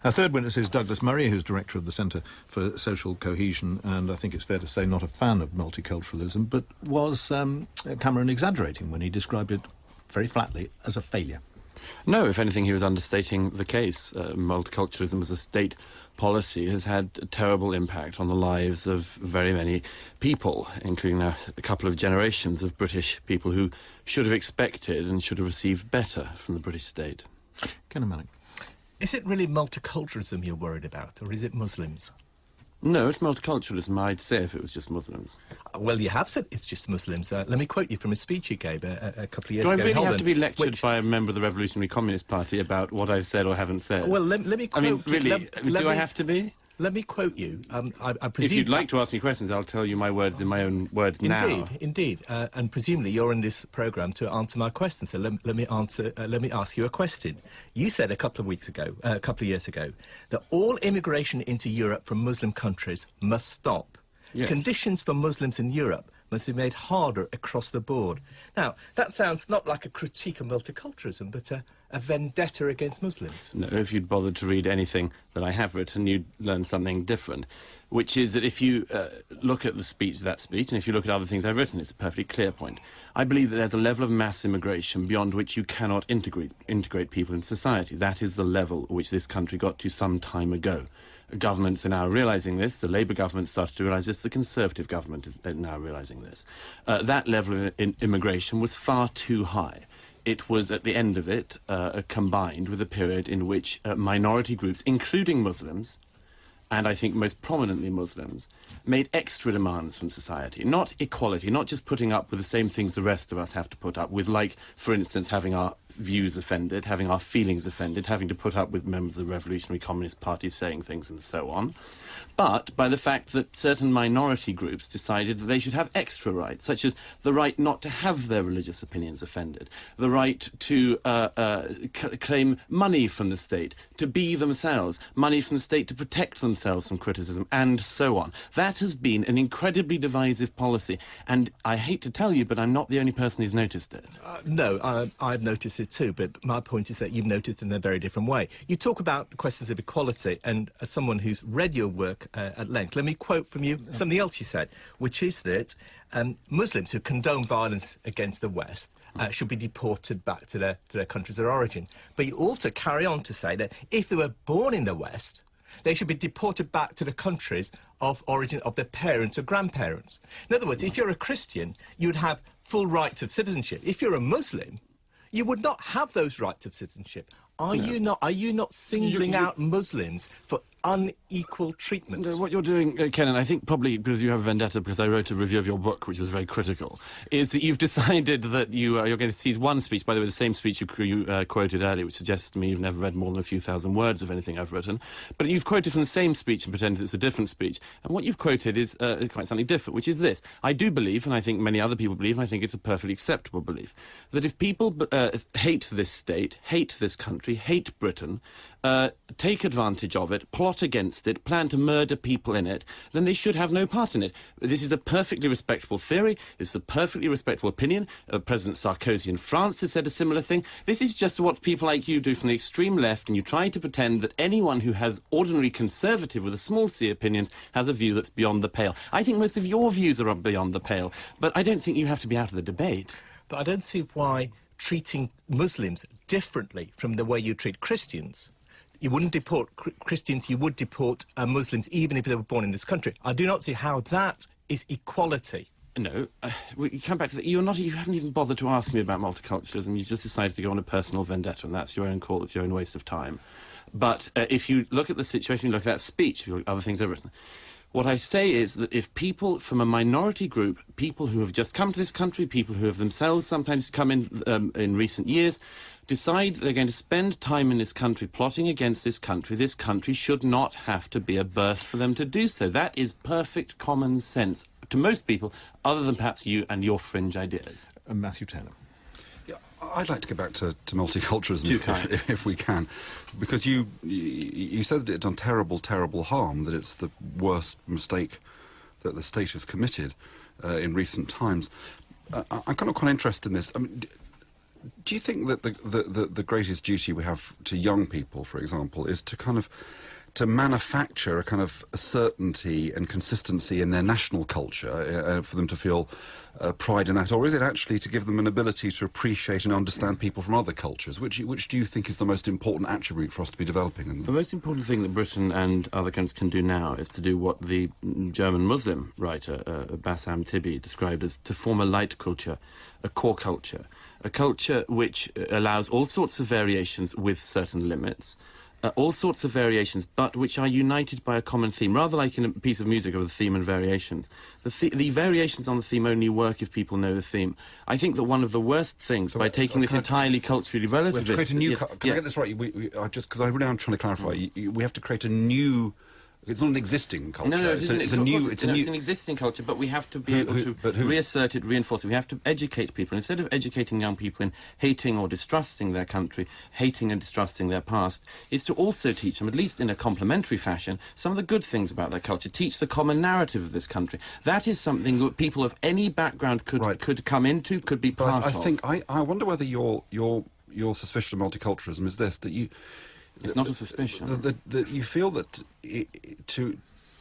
Our third witness is Douglas Murray, who's director of the Centre for Social Cohesion, and I think it's fair to say not a fan of multiculturalism, but was Cameron exaggerating when he described it very flatly as a failure? No, if anything, he was understating the case. Multiculturalism as a state policy has had a terrible impact on the lives of very many people, including a couple of generations of British people who should have expected and should have received better from the British state. Kenan, Malik. Is it really multiculturalism you're worried about, or is it Muslims? No, it's multiculturalism, I'd say, if it was just Muslims. Well, you have said it's just Muslims. Let me quote you from a speech you gave a couple of years ago. Do I really have to be lectured by a member of the Revolutionary Communist Party about what I've said or haven't said? Well, let me quote... I mean, really, do I have to be? Let me quote you. I presume... If you'd like to ask me questions, I'll tell you my words in my own words now. Indeed. And presumably you're in this programme to answer my question. So let me ask you a question. You said a couple of years ago, that all immigration into Europe from Muslim countries must stop. Yes. Conditions for Muslims in Europe must be made harder across the board. Now, that sounds not like a critique of multiculturalism, but a vendetta against Muslims. No, if you'd bothered to read anything that I have written, you'd learn something different, which is that if you look at that speech, and if you look at other things I've written, it's a perfectly clear point. I believe that there's a level of mass immigration beyond which you cannot integrate people in society. That is the level which this country got to some time ago. Governments are now realising this. The Labour government started to realise this. The Conservative government is now realising this. That level of immigration was far too high. It was, at the end of it, combined with a period in which minority groups, including Muslims, and I think most prominently Muslims, made extra demands from society. Not equality, not just putting up with the same things the rest of us have to put up with, like, for instance, having our views offended, having our feelings offended, having to put up with members of the Revolutionary Communist Party saying things and so on, but by the fact that certain minority groups decided that they should have extra rights, such as the right not to have their religious opinions offended, the right to claim money from the state, to be themselves, money from the state to protect themselves from criticism, and so on. That has been an incredibly divisive policy, and I hate to tell you, but I'm not the only person who's noticed it. No, I've noticed it too, but my point is that you've noticed it in a very different way. You talk about questions of equality, and as someone who's read your work at length, let me quote from you something else you said, which is that Muslims who condone violence against the West should be deported back to their countries of origin. But you also carry on to say that if they were born in the West, they should be deported back to the countries of origin of their parents or grandparents. In other words, if you're a Christian, you would have full rights of citizenship. If you're a Muslim, you would not have those rights of citizenship. Are you not singling out Muslims for unequal treatment? No, what you're doing, Kenan, I think probably because you have a vendetta, because I wrote a review of your book, which was very critical, is that you've decided that you're going to seize one speech, by the way, the same speech you quoted earlier, which suggests to me you've never read more than a few thousand words of anything I've written, but you've quoted from the same speech and pretended it's a different speech, and what you've quoted is quite something different, which is this. I do believe, and I think many other people believe, and I think it's a perfectly acceptable belief, that if people hate this state, hate this country, hate Britain, take advantage of it, plot against it, plan to murder people in it, then they should have no part in it. This is a perfectly respectable theory. This is a perfectly respectable opinion. President Sarkozy in France has said a similar thing. This is just what people like you do from the extreme left, and you try to pretend that anyone who has ordinary conservative with a small c opinions has a view that's beyond the pale. I think most of your views are beyond the pale, but I don't think you have to be out of the debate. But I don't see why treating Muslims differently from the way you treat Christians. You wouldn't deport Christians, you would deport Muslims, even if they were born in this country. I do not see how that is equality. No, we come back to that. You haven't even bothered to ask me about multiculturalism. You just decided to go on a personal vendetta, and that's your own call. It's your own waste of time. But if you look at the situation, you look at that speech, if you look at other things I've written, what I say is that if people from a minority group, people who have just come to this country, people who have themselves sometimes come in recent years, decide they're going to spend time in this country plotting against this country should not have to be a birth for them to do so. That is perfect common sense to most people, other than perhaps you and your fringe ideas. Matthew Taylor. Yeah, I'd like to get back to multiculturalism if we can, because you said that it's done terrible, terrible harm, that it's the worst mistake that the state has committed in recent times. I'm kind of quite interested in this. I mean, Do you think that the greatest duty we have to young people, for example, is to kind of to manufacture a kind of certainty and consistency in their national culture for them to feel pride in that, or is it actually to give them an ability to appreciate and understand people from other cultures? Which do you think is the most important attribute for us to be developing? The most important thing that Britain and other countries can do now is to do what the German Muslim writer Bassam Tibi described as to form a light culture, a core culture, a culture which allows all sorts of variations with certain limits, all sorts of variations, but which are united by a common theme, rather like in a piece of music of the theme and variations. The variations on the theme only work if people know the theme. I think that one of the worst things by taking this entirely culturally relativist... We have to create a new... Can I get this right? Just because I really am trying to clarify, we have to create a new... It's not an existing culture. No, it's an existing culture, but we have to be able to reassert it, reinforce it. We have to educate people. Instead of educating young people in hating or distrusting their country, hating and distrusting their past, is to also teach them, at least in a complementary fashion, some of the good things about their culture. Teach the common narrative of this country. That is something that people of any background could come into, could be part of. I wonder whether your suspicion of multiculturalism is this, that you... It's not a suspicion. That you feel that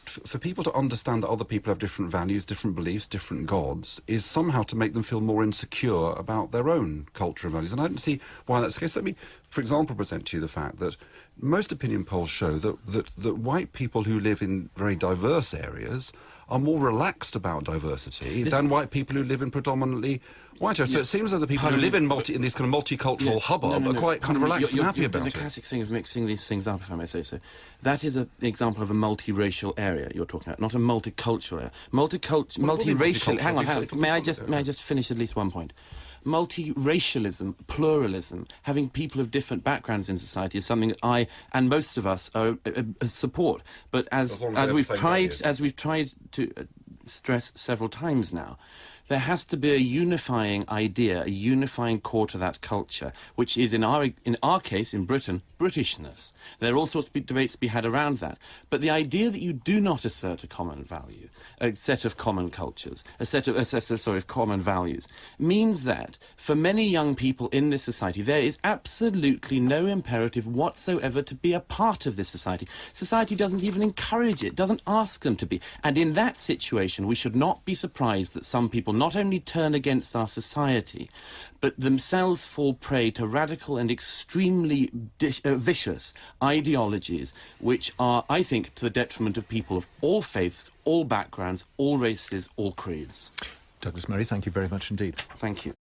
for people to understand that other people have different values, different beliefs, different gods, is somehow to make them feel more insecure about their own culture and values. And I don't see why that's the case. Let me, for example, present to you the fact that most opinion polls show that white people who live in very diverse areas are more relaxed about diversity than white people who live in predominantly white areas. So it seems that the people who live in this kind of multicultural hubbub are quite kind of relaxed and happy about it. The classic thing of mixing these things up, if I may say so. That is an example of a multiracial area you're talking about, not a multicultural area. Multiracial... Hang on. May I just finish at least one point? Multiracialism, pluralism, having people of different backgrounds in society is something that I and most of us support. But as we've tried to stress several times now, there has to be a unifying idea, a unifying core to that culture, which is, in our case, in Britain, Britishness. There are all sorts of debates to be had around that. But the idea that you do not assert a common value, a set of common cultures, a set of common values, means that for many young people in this society, there is absolutely no imperative whatsoever to be a part of this society. Society doesn't even encourage it, doesn't ask them to be. And in that situation, we should not be surprised that some people not only turn against our society, but themselves fall prey to radical and extremely vicious ideologies, which are, I think, to the detriment of people of all faiths, all backgrounds, all races, all creeds. Douglas Murray, thank you very much indeed. Thank you.